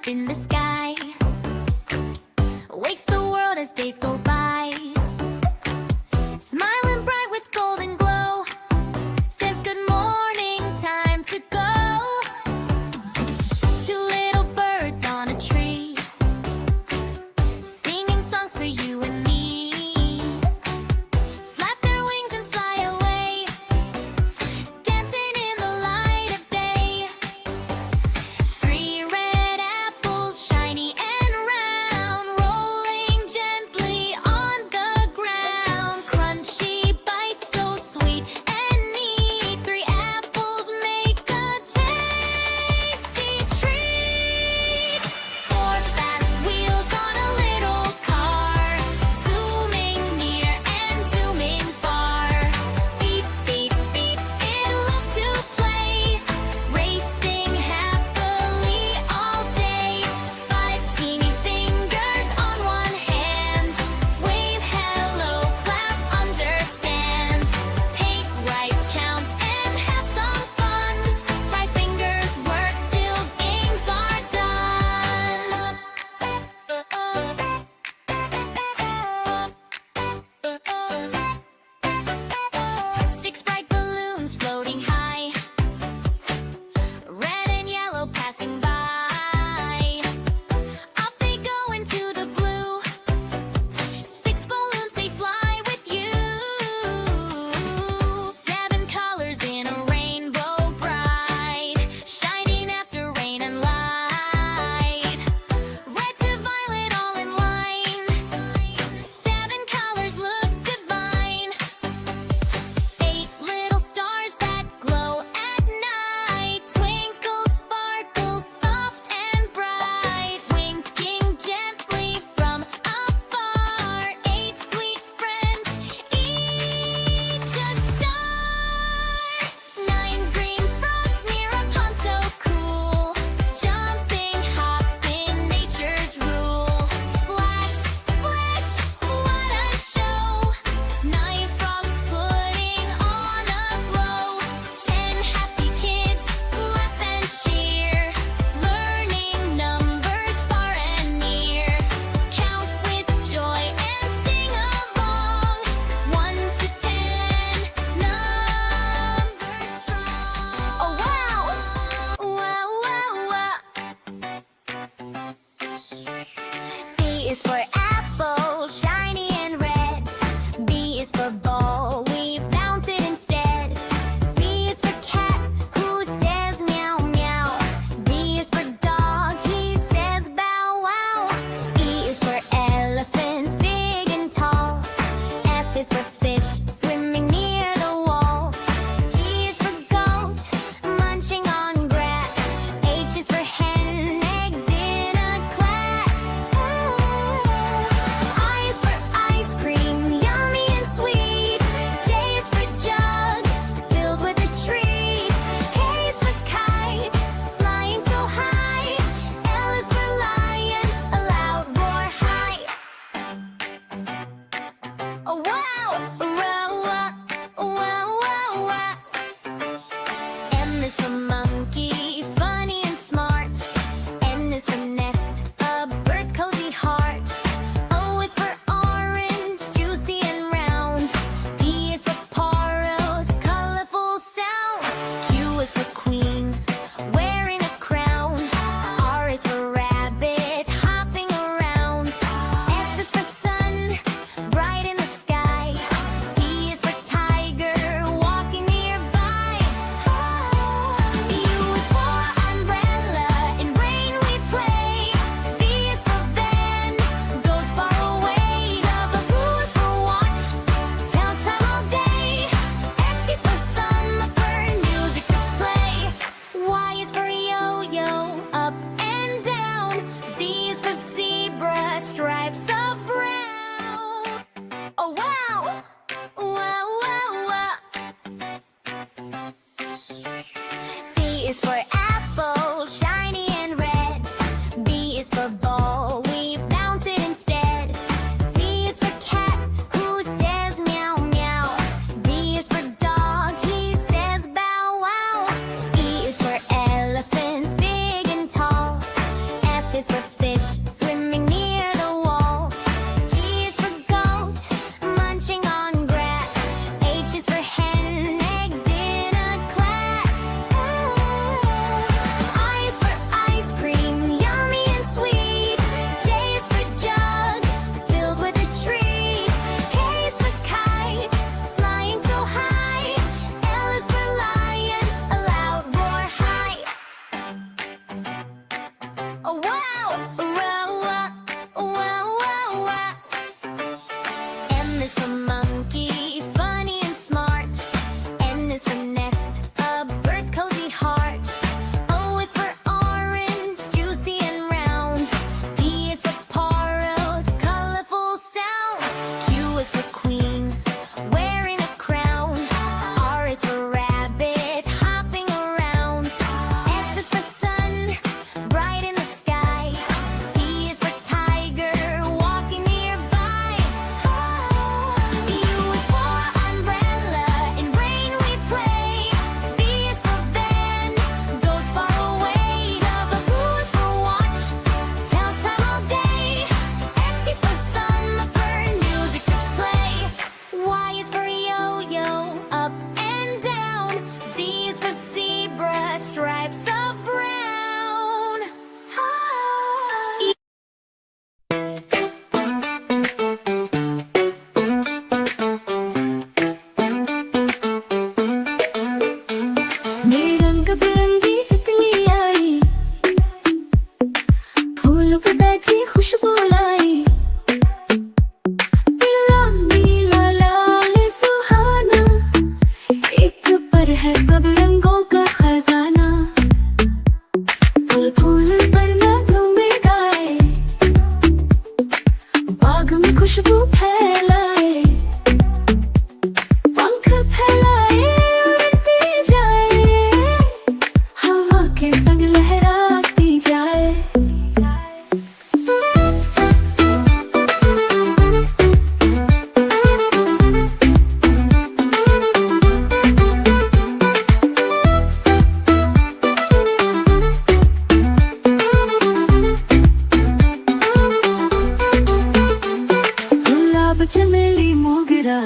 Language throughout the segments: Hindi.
up in the sky, wakes the world as days go by. Smiling bright with golden glow, says good morning, time to go. Two little birds on a tree, singing songs for you and me. Flap their wings and fly away, dancing in the light of day. Three red apples, shiny and round, rolling gently on the ground. Crunchy bites, so sweet and neat. Three apples make a tasty treat. Four fast wheels on a little car, zooming near and zooming far. Beep, beep, beep, it loves to play, racing happily all day. Five teeny fingers on one hand, wave hello, clap, understand. Paint, write, count, and have some fun. Five fingers work till games are done. Six bright balloons floating high, red and yellow passing by. Up they go into the blue. Six balloons, they fly with you. Seven colors in a rainbow bright, shining after rain and light. Red to violet all in line, seven colors look divine. Eight little stars that glow at night, twinkle, sparkle, soft and bright, winking gently from afar. Eight sweet friends, each a star. Nine green frogs near a pond so cool, jumping, hopping, nature's rule. Splash, splash, what a show! Nine frogs putting on a glow. 10 happy kids laugh and cheer, learning numbers far and near. Count with joy and sing along, 1 to 10, numbers strong. Oh wow! Wow, wow, wow. B is for apple, shiny and red. B is for ball, we bounce it instead. C is for cat, who says meow meow. D is for dog, he says bow wow. E is for elephant, big and tall. F is for fish, swimming near the wall. G is for goat, munching on grass. H is for hen, eggs in a glass. I is for ice cream, yummy and sweet. J is for jug, filled with a treat. K is for kite, flying so high. L is for lion, a loud roar high. Oh wow! Wow, wow, wow, wow. M is for monkey, funny and smart. N is for nest, a bird's cozy heart. O is for orange, juicy and round. P is for parrot, colorful sound. Q is for queen, wearing a crown. R is for rabbit, hopping around. S is for sun, bright in the sky.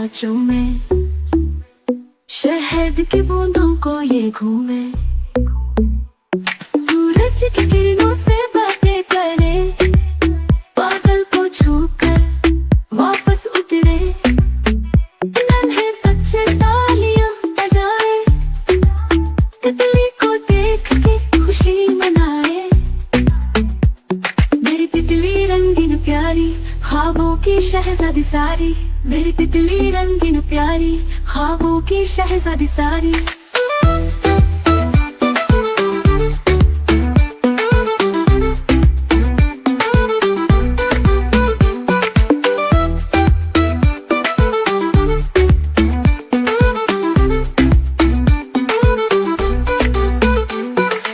राजों में, शहद की बूंदों को ये घूमे, सूरज की किरणों से बातें करे, बादल को छूकर वापस उतरे, नन्हे बच्चे तालियां बजाए, तितली को देख के खुशी मनाए। मेरी तितली रंगीन प्यारी, ख्वाबों की शहजादी सारी, मेरी तितली रंगीन प्यारी, ख्वाबों की शहजादी सारी।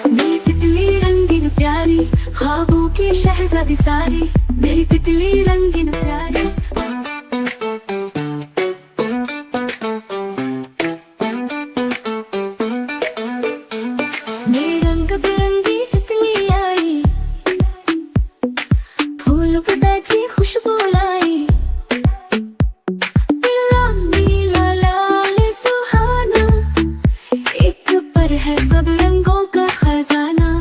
मेरी तितली रंगीन प्यारी, ख्वाबों की शहजादी सारी, मेरी तितली रंगीन प्यारी। मेरी रंग बिरंगी तितली आई, फूलों पे बैठी खुशबू लाई, नीला नीला लाल सुहाना, एक पर है सब रंगों का खजाना।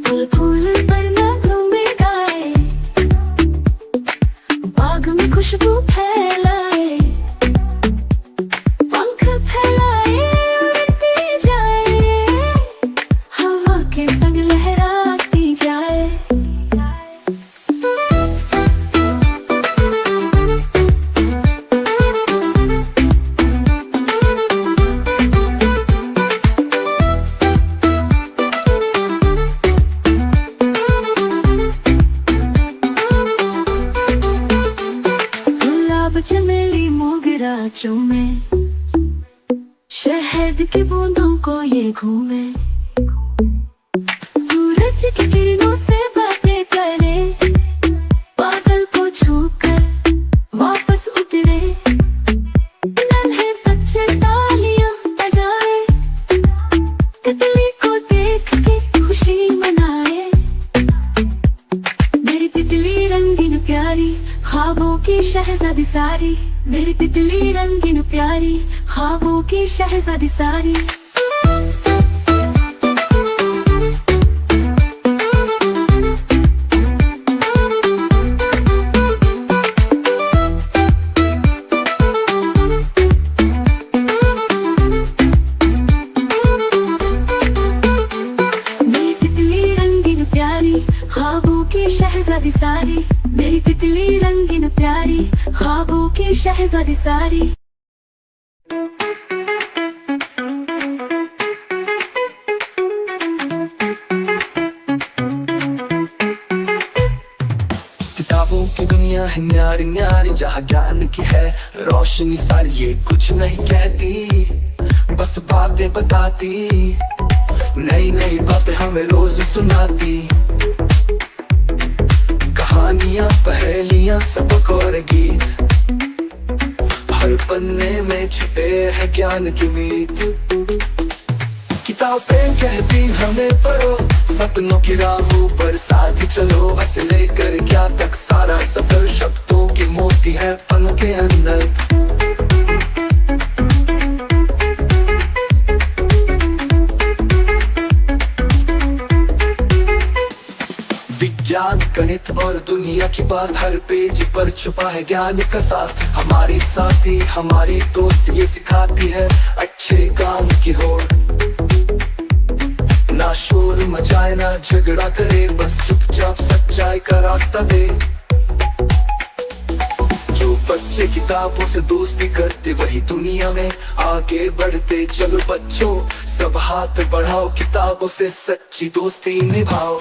फूल फूल पर ना घूमे गाए, बाग में खुशबू फैलाए, पंख फैलाए उड़ती जाए, हवा के संग लहराती जाए। गुलाब चमेली मोगरा चूमे, शहद की बूंदों को ये घूमे, सूरज की किरणों से बातें करे, बादल को छूकर वापस उतरे, नन्हे बच्चे तालियां बजाए, तितली को देख के खुशी मनाए। मेरी तितली रंगीन प्यारी, ख्वाबों की शहजादी सारी, मेरी तितली रंगीन प्यारी, ख्वाबों की शहजादी सारी। मेरी तितली रंगीन प्यारी, ख्वाबों की शहजादी सारी, मेरी तितली रंगीन प्यारी, ख्वाबों की शहजादी सारी। किताबों की दुनिया है न्यारी न्यारी, जहाँ ज्ञान की है रोशनी सारी, ये कुछ नहीं कहती बस बातें बताती, नई नई बातें हमें रोज सुनाती, कहानियां पहेलियां सबक और गीत, हर पन्ने में छुपे है ज्ञान की मीत। किताबें कहती हमें पढ़ो, सपनों की राहों पर साथ चलो, बस लेकर क्या तक सारा सफर, शब्दों की मोती है पल के अंदर। विज्ञान गणित और दुनिया की बात, हर पेज पर छुपा है ज्ञान का साथ, हमारी साथी हमारी दोस्त ये सिखाती है अच्छे काम की होड़, ना शोर मचाए ना झगड़ा करे, बस चुपचाप सच्चाई का रास्ता दे। जो बच्चे किताबों से दोस्ती करते, वही दुनिया में आगे बढ़ते। चलो बच्चों सब हाथ बढ़ाओ, किताबों से सच्ची दोस्ती निभाओ।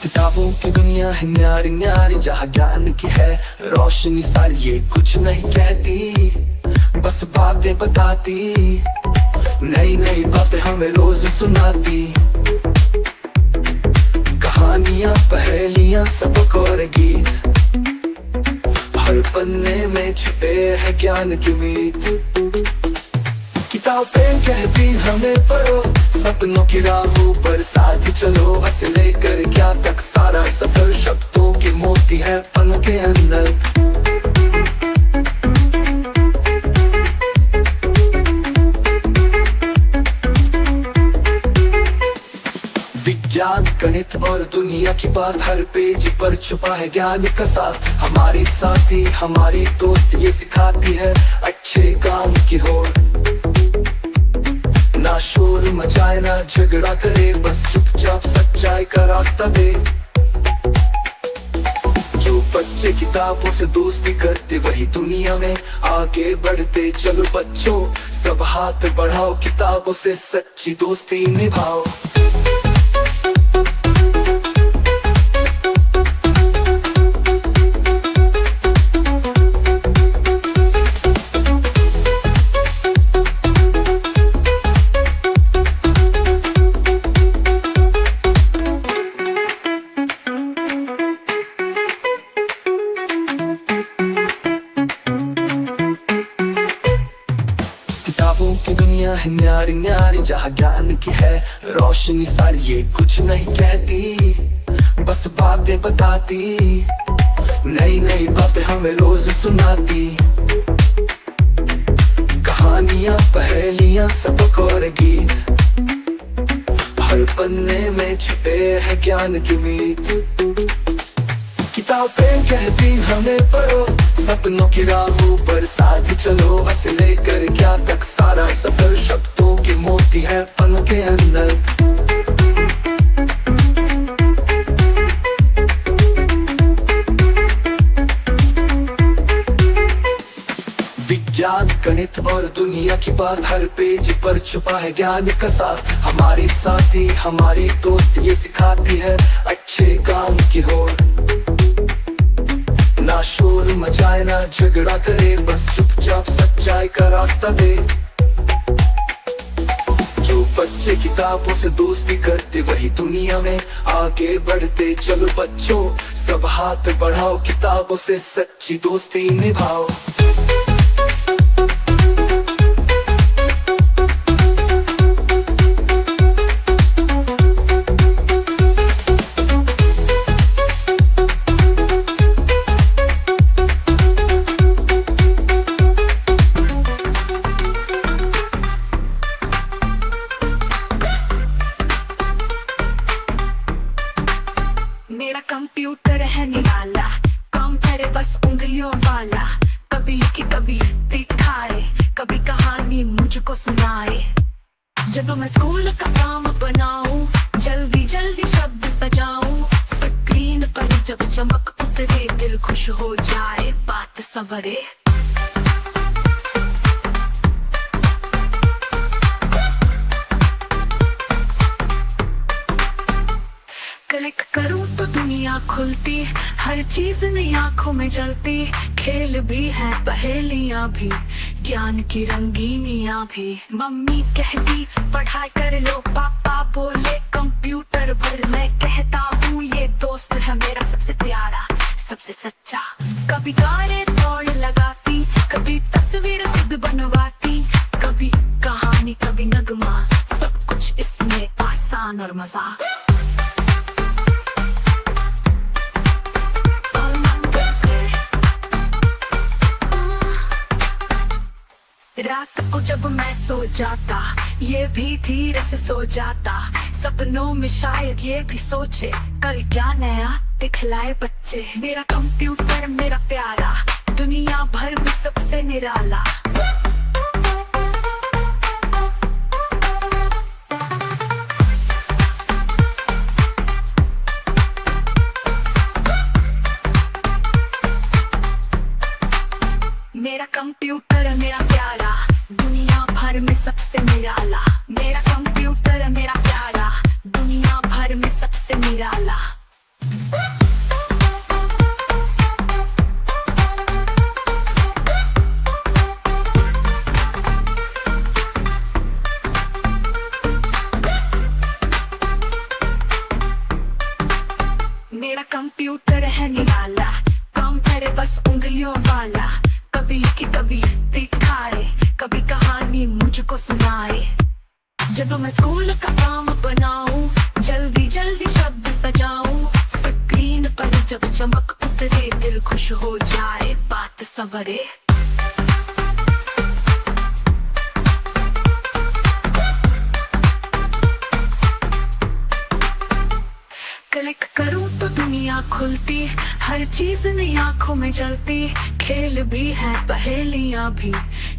किताबों की दुनिया है न्यारी न्यारी, जहाँ ज्ञान की है रोशनी सारी, ये कुछ नहीं कहती बस बातें बताती, नई नई बातें हमें रोज सुनाती, कहानियां पहेलियां सबक और गीत, हर पन्ने में छुपे है ज्ञान की मीत। किताबें कहती हमें पढ़ो, सपनों की राहों पर साथ चलो, बस लेकर क्या तक सारा सफर शब्दों की मोती है पन के अंदर। विज्ञान गणित और दुनिया की बात, हर पेज पर छुपा है ज्ञान का साथ। हमारी साथी हमारी दोस्त ये सिखाती है अच्छे काम की होड़, ना शोर मचाए ना झगड़ा करे, बस चुपचाप सच्चाई का रास्ता दे। जो बच्चे किताबों से दोस्ती करते वही दुनिया में आगे बढ़ते। चलो बच्चों सब हाथ बढ़ाओ, किताबों से सच्ची दोस्ती निभाओ। किताबों की दुनिया है न्यारी न्यारी, जहाँ ज्ञान की है रोशनी सारी। ये कुछ नहीं कहती बस बातें बताती, नई नई बातें हमें रोज सुनाती, कहानियां पहेलियां सबक और गीत, हर पन्ने में छुपे है ज्ञान की मीत। किताबें कहती हमें पढ़ो, सपनों की राहों पर साथ चलो, बस लेकर क्या तक सारा सफर शब्दों के मोती है पन के अंदर। विज्ञान गणित और दुनिया की बात, हर पेज पर छुपा है ज्ञान का साथ। हमारी साथी हमारी दोस्त ये सिखाती है अच्छे काम की होड़, ना शोर मचाए ना झगड़ा करे, बस चुपचाप सच्चाई का रास्ता दे। जो बच्चे किताबों से दोस्ती करते वही दुनिया में आगे बढ़ते। चलो बच्चों सब हाथ बढ़ाओ, किताबों से सच्ची दोस्ती निभाओ। मेरा कंप्यूटर है निराला, काम करे बस उंगलियों वाला। कभी लिखी कभी दिखाए, कभी कहानी मुझको सुनाए। जब मैं स्कूल का काम बनाऊं, जल्दी जल्दी शब्द सजाऊं, स्क्रीन पर जब चमक उतरे दिल खुश हो जाए, बात सवरे। क्लिक करूं तो दुनिया खुलती, हर चीज नई आंखों में जलती। खेल भी है पहेलियां भी, ज्ञान की रंगीनियां भी। मम्मी कहती पढ़ाई कर लो, पापा बोले कंप्यूटर भर। मैं कहता हूँ ये दोस्त है मेरा सबसे प्यारा सबसे सच्चा। कभी गाने दौड़ लगाती, कभी तस्वीर खुद बनवाती, कभी कहानी कभी नगमा, सब कुछ इसमें आसान और मजा। रात को जब मैं सो जाता, ये भी धीरे से सो जाता। सपनों में शायद ये भी सोचे, कल क्या नया दिखलाए बच्चे। मेरा कंप्यूटर मेरा प्यारा, दुनिया भर में सबसे निराला। मेरा कंप्यूटर मेरा प्यारा, दुनिया भर में सबसे निराला। मेरा कंप्यूटर मेरा प्यारा, दुनिया भर में सबसे निराला। है निराला, काम करे बस उंगलियों वाला। कभी की कभी दिखाए, कभी कहानी मुझको सुनाए। जब मैं स्कूल का काम बनाऊं, जल्दी जल्दी शब्द सजाऊं। स्क्रीन पर जब चमक उतरे, दिल खुश हो जाए, बात सवरे। क्लिक करूं तो दुनिया खुलती, हर चीज नई आंखों में जलती। खेल भी है, पहेलियां भी,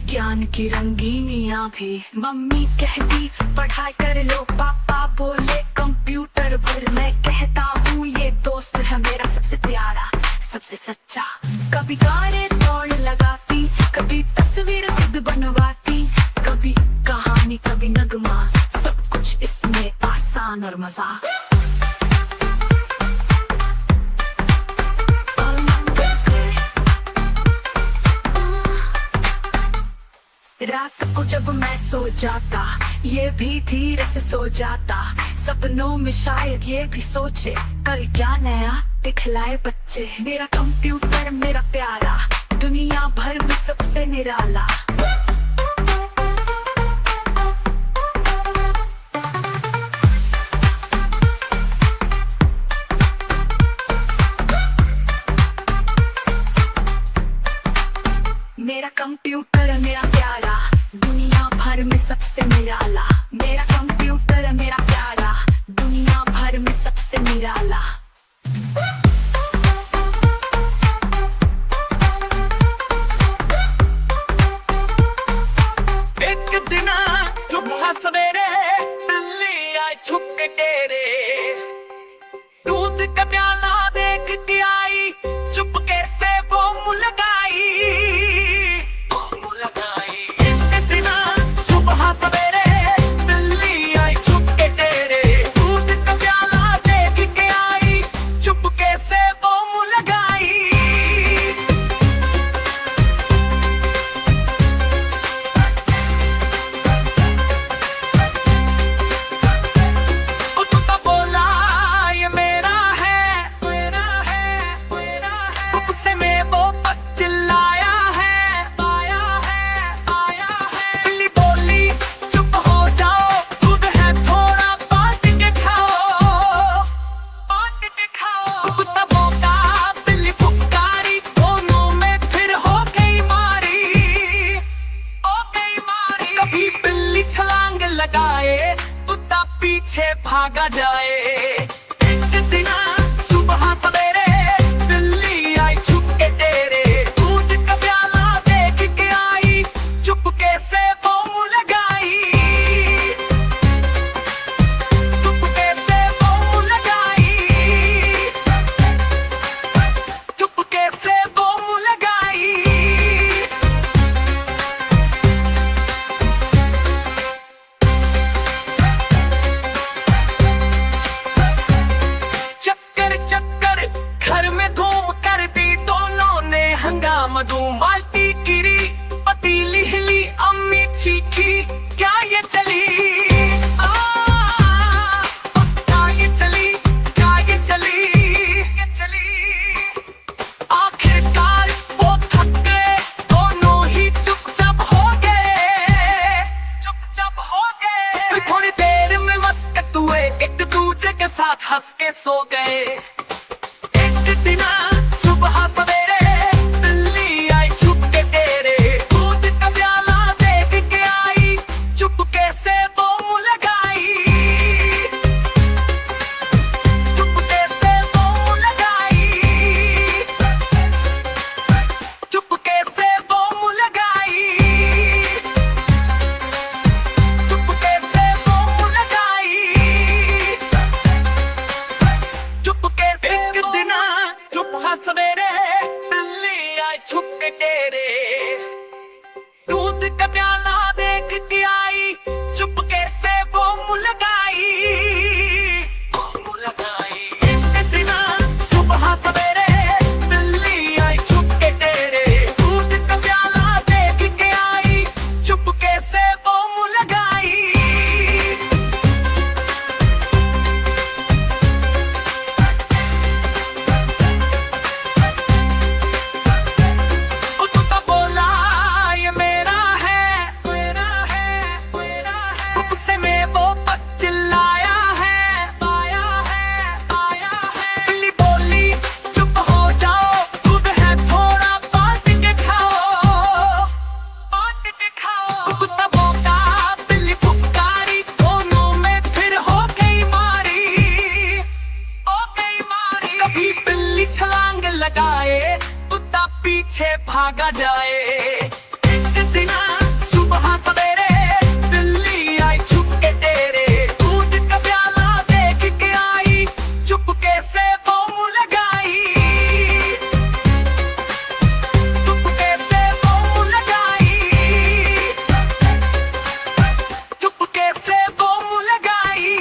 ज्ञान की रंगीनियां भी। मम्मी कहती पढ़ाई कर लो, पापा बोले कंप्यूटर पर। मैं कहता हूँ ये दोस्त है मेरा सबसे प्यारा, सबसे सच्चा। कभी गाने दौड़ लगाती, कभी तस्वीर खुद बनवाती। कभी कहानी, कभी नगमा, सब कुछ इसमें आसान और मजा। रात को जब मैं सो जाता, ये भी धीरे से सो जाता। सपनों में शायद ये भी सोचे, कल क्या नया दिखलाए बच्चे। मेरा कंप्यूटर मेरा प्यारा, दुनिया भर में सबसे निराला। मेरा कंप्यूटर मेरा प्यारा, दुनिया भर में सबसे निराला। मेरा कंप्यूटर मेरा प्यारा, दुनिया भर में सबसे निराला। एक दिन सुबह सवेरे बिल्ली आई छुप के तेरे, दूध का प्याला देख के आई, चुपके से वो मुँह लगाई। छलांग लगाए, कुत्ता पीछे भागा जाए। एक दिन सुबह सवेरे बिल्ली आई छुप के तेरे, दूध का प्याला देख के आई, चुपके से वो मुँह लगाई। चुपके से वो मुँह लगाई, चुपके से वो मुँह लगाई। चक्कर घर में घूम कर दी दोनों ने हंगामा। बाल्टी गिरी, पतीली हिली, अम्मी चीखी, क्या ये चली? क्या ये चली? क्या ये चली? ये चली। आखिरकार वो थक गए, दोनों ही चुपचाप हो गए। चुपचाप हो गए। थोड़ी देर में मस्कत हुए, एक दूजे के साथ हंस के सो गए। एक दिन सुबह सवेरे बिल्ली आई छुप के तेरे, दूध का प्याला देख के आई, चुपके से वो मुँह लगाई। चुपके से वो मुँह लगाई, चुपके से वो मुँह लगाई, चुपके से वो मुँह लगाई, चुपके से। एक दिन सुबह पीछे भागा जाए। एक दिन सुबह सवेरे बिल्ली आई छुप के तेरे, दूध का प्याला देख के आई, चुपके से वो मुँह लगाई, चुपके से वो मुँह लगाई, चुपके से वो मुँह लगाई।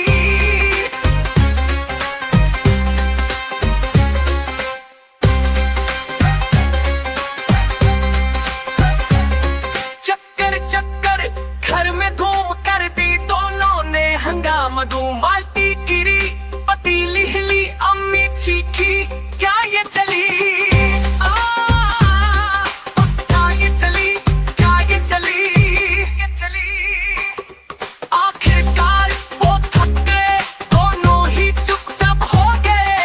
चक्कर चक्कर घर में घूम कर दी दोनों ने हंगामा धूम, बाल्टी गिरी पतीली हिली, अम्मी चीखी क्या ये चली, क्या ये चली, क्या ये चली, ये चली। आखिरकार वो थक गए, दोनों ही चुपचाप हो गए,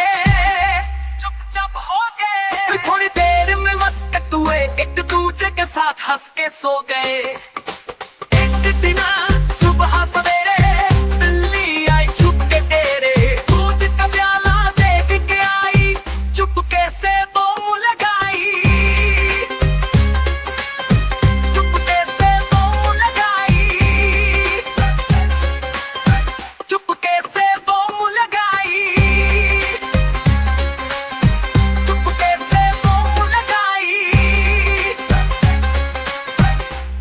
चुपचाप हो गए। फिर थोड़ी देर में मस्कत हुए, एक दूजे के साथ हंस के सो गए। एक दिन सुबह सवेरे बिल्ली आई छुप के तेरे, दूध का प्याला देख के आई, चुपके से वो मुँह लगाई, चुपके से वो मुँह लगाई, चुपके से वो मुँह लगाई, चुपके से वो मुँह लगाई,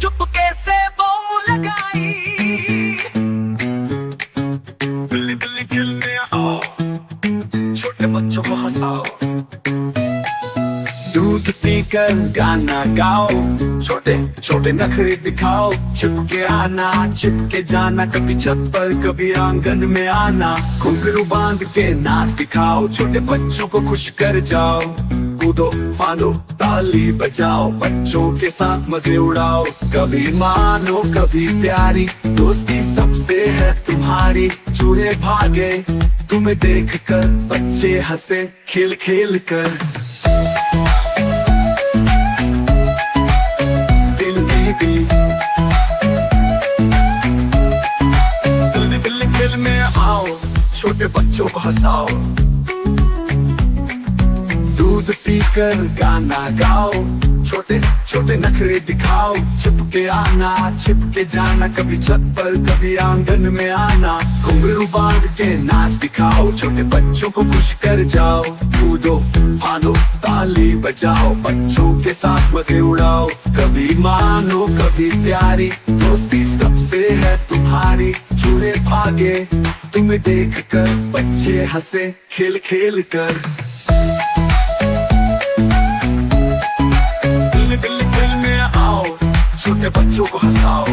चुपके से वो मुँह लगाई। बिल्ली बिल्ली खेलने आओ, छोटे बच्चों को हंसाओ, दूध पीकर गाना गाओ, छोटे छोटे नखरे दिखाओ, छिपके आना छिपके जाना, कभी छत पर कभी आंगन में आना, घुंघरू बांध के नाच दिखाओ, छोटे बच्चों को खुश कर जाओ, कूदो फांदो ताली बजाओ, बच्चों के साथ मजे उड़ाओ, कभी मानो कभी प्यारी, दोस्ती सबसे है तुम्हारी, चूहे भागे तुम्हें देख कर, बच्चे हंसे खेल खेल कर। दिल दिल खेल में आओ, छोटे बच्चों को हंसाओ, दूध पीकर गाना गाओ, छोटे छोटे नखरे दिखाओ, छिपके आना छिपके जाना, कभी छत पर कभी आंगन में आना, घुंघरू बांध के नाच दिखाओ, छोटे बच्चों को खुश कर जाओ, कूदो फांदो ताली बजाओ, बच्चों के साथ मजे उड़ाओ, कभी मानो कभी प्यारी, दोस्ती सबसे है तुम्हारी, चूहे भागे तुम्हें देख कर, बच्चे हंसे खेल खेल कर। छोटे बच्चों को हंसाओ,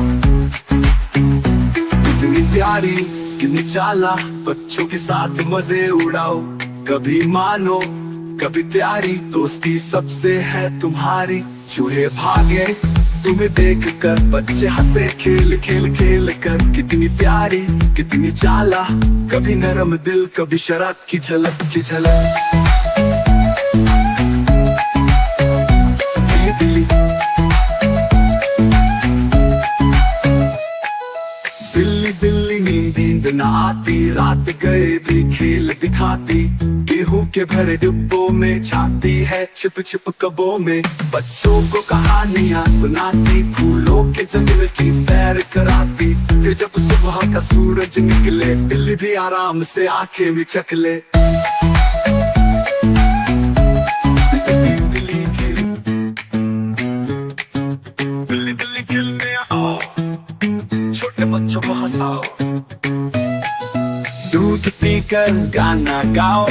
कितनी प्यारी कितनी चाला, बच्चों के साथ मजे उड़ाओ, कभी मानो कभी प्यारी, दोस्ती सबसे है तुम्हारी, चूहे भागे तुम्हें देख कर, बच्चे हंसे खेल खेल खेल कर, कितनी प्यारी कितनी चाला, कभी नरम दिल कभी शरारत की झलक की झलक। बिल्ली नींद न आती, रात गए भी खेल दिखाती, गेहूं के भरे डिब्बों में छाती है छिप छिप कबों में, बच्चों को कहानियां सुनाती, फूलों के जंगल की सैर कराती, फिर जब सुबह का सूरज निकले, बिल्ली भी आराम से आंखें मिचक ले। बिल्ली बिल्ली खेलने आओ, छोटे बच्चों को हंसाओ, दूध पीकर गाना गाओ,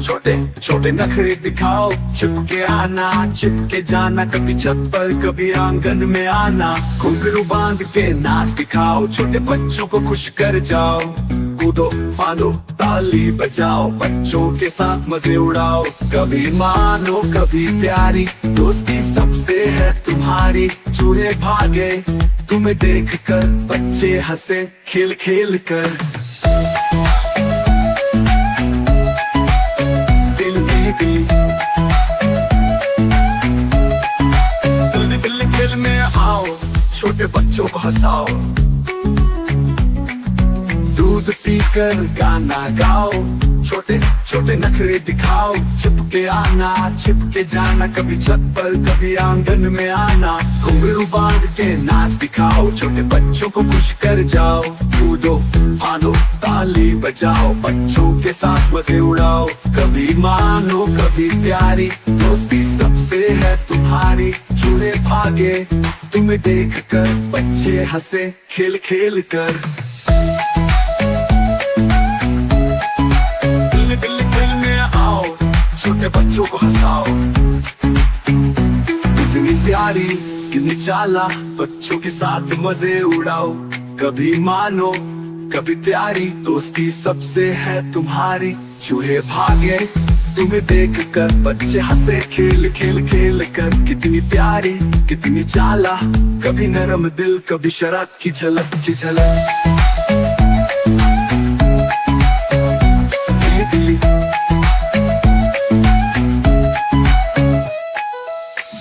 छोटे छोटे नखरे दिखाओ, छिपके आना छिपके जाना, कभी छत पर कभी आंगन में आना, घुंघरू बांध के नाच दिखाओ, छोटे बच्चों को खुश कर जाओ, कूदो फांदो ताली बजाओ, बच्चों के साथ मजे उड़ाओ, कभी मानो कभी प्यारी, दोस्ती सबसे है तुम्हारी, चूहे भागे तुम्हें देख कर, बच्चे हंसे खेल खेल कर। दिल खेल में छोटे बच्चों को हंसाओ, दूध पी कर गाना गाओ, छोटे छोटे नखरे दिखाओ, छिपके आना छिपके जाना, कभी छत पर कभी आंगन में आना, घुंघरू बांध के नाच दिखाओ, छोटे बच्चों को खुश कर जाओ, कूदो फानो ताली बजाओ, बच्चों के साथ मजे उड़ाओ, कभी मानो कभी प्यारी दोस्ती सबसे है तुम्हारी, चूहे भागे तुम्हें देख कर, बच्चे हंसे खेल खेल कर, दिल में आओ, छोटे बच्चों को हंसाओ, कितनी प्यारी कितनी चाला, बच्चों के साथ मजे उड़ाओ, कभी मानो कभी प्यारी दोस्ती सबसे है तुम्हारी, चूहे भागे तुम्हें देख कर, बच्चे हंसे खेल खेल खेल कर, कितनी प्यारी कितनी चाला, कभी नरम दिल कभी शरारत की झलक की झलक, दिली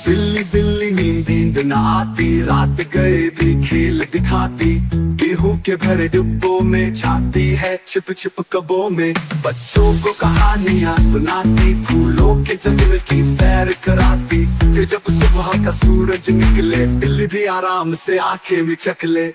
बिल्ली बिल्ली नींद न आती, रात गए भी खेल दिखाती, गेहूं के भरे डिब्बों में छाती है छिप छिप कबों में, बच्चों को कहानियां सुनाती, फूलों के जंगल की सैर कराती, फिर जब सुबह का सूरज निकले, बिल्ली भी आराम से आंखें मिचक ले।